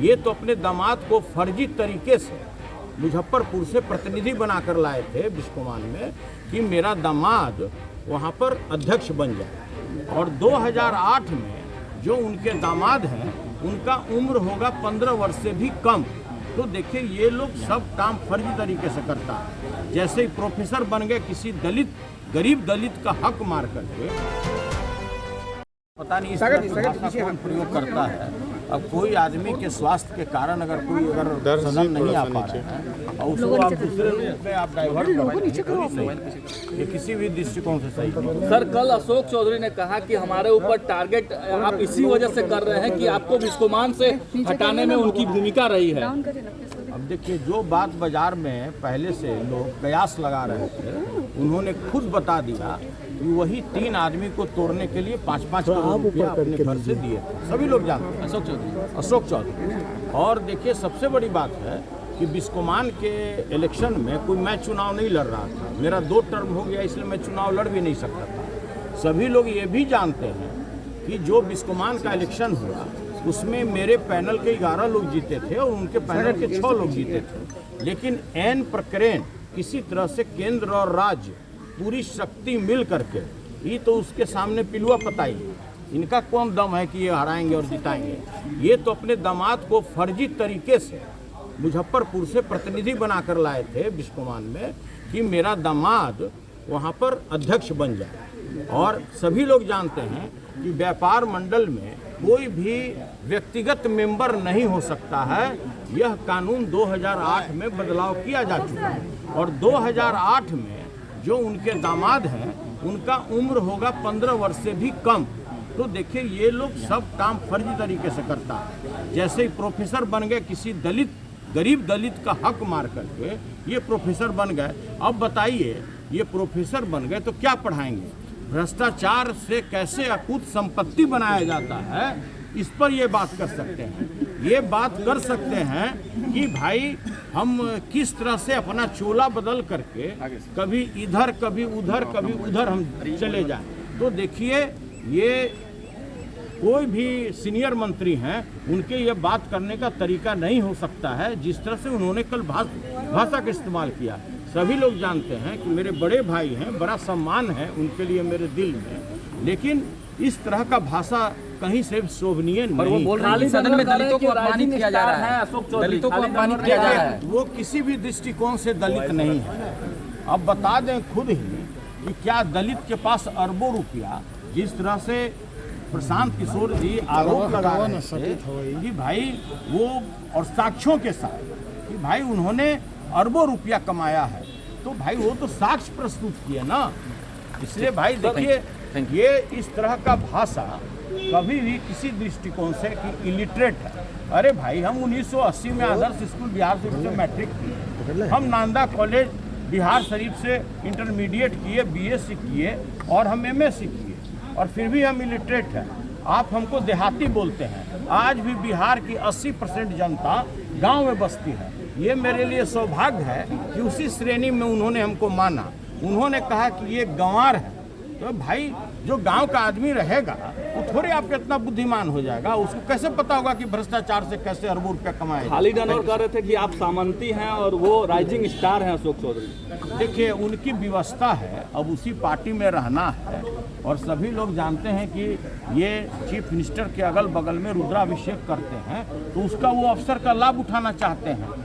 ये तो अपने दामाद को फर्जी तरीके से मुजफ्फरपुर से प्रतिनिधि बनाकर लाए थे बिस्कोमान में कि मेरा दामाद वहाँ पर अध्यक्ष बन जाए। और 2008 में जो उनके दामाद हैं उनका उम्र होगा 15 वर्ष से भी कम। तो देखिए ये लोग सब काम फर्जी तरीके से करता है। जैसे ही प्रोफेसर बन गए किसी दलित गरीब दलित का हक मार करके, पता नहीं इस तरह की भाषा कौन प्रयोग करता है। अब कोई आदमी के स्वास्थ्य के कारण अगर सदन नहीं आ पा रहे हैं और उसको आप दूसरे रूप में आप डाइवर्ट करें, ये किसी भी दृष्टिकोण से सही नहीं। सर, कल अशोक चौधरी ने कहा कि हमारे ऊपर टारगेट आप इसी वजह से कर रहे हैं कि आपको बिस्कोमान से हटाने में उनकी भूमिका रही है। अब देखिए, जो बात बाजार में पहले से लोग कयास लगा रहे थे, उन्होंने खुद बता दिया कि वही 3 आदमी को तोड़ने के लिए 5-5 करोड़ रुपया अपने घर से दिए थे। सभी लोग जानते हैं अशोक चौधरी। और देखिए, सबसे बड़ी बात है कि बिस्कोमान के इलेक्शन में कोई मैं चुनाव नहीं लड़ रहा था। मेरा 2 टर्म हो गया, इसलिए मैं चुनाव लड़ भी नहीं सकता था। सभी लोग ये भी जानते हैं कि जो बिस्कोमान का इलेक्शन हुआ उसमें मेरे पैनल के 11 लोग जीते थे और उनके पैनल के 6 लोग जीते थे। लेकिन एन प्रकरण किसी तरह से केंद्र और राज्य पूरी शक्ति मिल करके ये तो उसके सामने पिलुआ पताई। इनका कौन दम है कि ये हराएंगे और जिताएंगे। ये तो अपने दामाद को फर्जी तरीके से मुजफ्फरपुर से प्रतिनिधि बनाकर लाए थे बिस्कोमान में कि मेरा दामाद वहाँ पर अध्यक्ष बन जाए। और सभी लोग जानते हैं कि व्यापार मंडल में कोई भी व्यक्तिगत मेंबर नहीं हो सकता है। यह कानून 2008 में बदलाव किया जा चुका है। और 2008 में जो उनके दामाद हैं उनका उम्र होगा 15 वर्ष से भी कम। तो देखिए ये लोग सब काम फर्जी तरीके से करता है। जैसे ही प्रोफेसर बन गए किसी गरीब दलित का हक मार करके ये प्रोफेसर बन गए। अब बताइए, ये प्रोफेसर बन गए तो क्या पढ़ाएंगे? भ्रष्टाचार से कैसे अकूत संपत्ति बनाया जाता है, इस पर ये बात कर सकते हैं। ये बात कर सकते हैं कि भाई हम किस तरह से अपना चोला बदल करके कभी इधर कभी उधर हम चले जाएं। तो देखिए, ये कोई भी सीनियर मंत्री हैं उनके ये बात करने का तरीका नहीं हो सकता है जिस तरह से उन्होंने कल भाषा का इस्तेमाल किया। सभी लोग जानते हैं कि मेरे बड़े भाई हैं, बड़ा सम्मान है उनके लिए मेरे दिल में, लेकिन इस तरह का भाषा कहीं से शोभनीय नहीं। वो बोल रहे हैं सदन में दलितों को अपमानित किया जा रहा है, दलितों को अपमानित किया जा रहा है। वो किसी भी दृष्टिकोण से दलित नहीं है। अब बता दें खुद ही कि क्या दलित के पास अरबों रुपया, जिस तरह से प्रशांत किशोर जी आरोप लगा रहे थे कि भाई वो, और साक्ष्यों के साथ कि भाई उन्होंने अरबों रुपया कमाया है, तो भाई वो तो साक्ष्य प्रस्तुत किए ना। इसलिए भाई देखिए, ये इस तरह का भाषा कभी भी किसी दृष्टिकोण से कि इलिटरेट है। अरे भाई, हम 1980 में आदर्श स्कूल बिहार शरीफ से मैट्रिक किए, हम नालंदा कॉलेज बिहार शरीफ से इंटरमीडिएट किए, बीएससी किए और हम एमएससी किए, और फिर भी हम इलिटरेट हैं। आप हमको देहाती बोलते हैं। आज भी बिहार की 80% जनता गांव में बसती है। ये मेरे लिए सौभाग्य है कि उसी श्रेणी में उन्होंने हमको माना। उन्होंने कहा कि ये गंवार है। तो भाई, जो गांव का आदमी रहेगा वो थोड़े आपके इतना बुद्धिमान हो जाएगा, उसको कैसे पता होगा कि भ्रष्टाचार से कैसे अरबों रुपया कमाए। खाली डनौर कह रहे थे कि आप सामंती हैं और वो राइजिंग स्टार हैं अशोक चौधरी। देखिए, उनकी व्यवस्था है, अब उसी पार्टी में रहना है। और सभी लोग जानते हैं कि ये चीफ मिनिस्टर के अगल बगल में रुद्राभिषेक करते हैं, तो उसका वो अवसर का लाभ उठाना चाहते हैं।